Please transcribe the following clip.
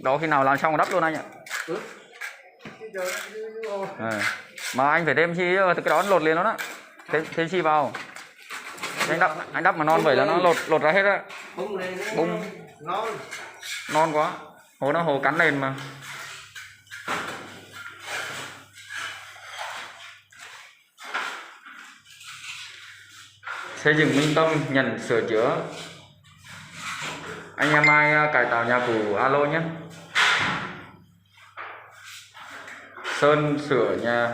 Đó khi nào làm xong đắp luôn anh ạ. Mà anh phải thêm chi, cái đó lột liền nó đó. Thêm chi vào. Anh đắp mà non vậy là nó lột ra hết á. Bung non quá. Hồ cắn lên mà. Xây dựng Minh Tâm nhận sửa chữa. Anh em ai cải tạo nhà cũ alo nhé. Sơn sửa nhà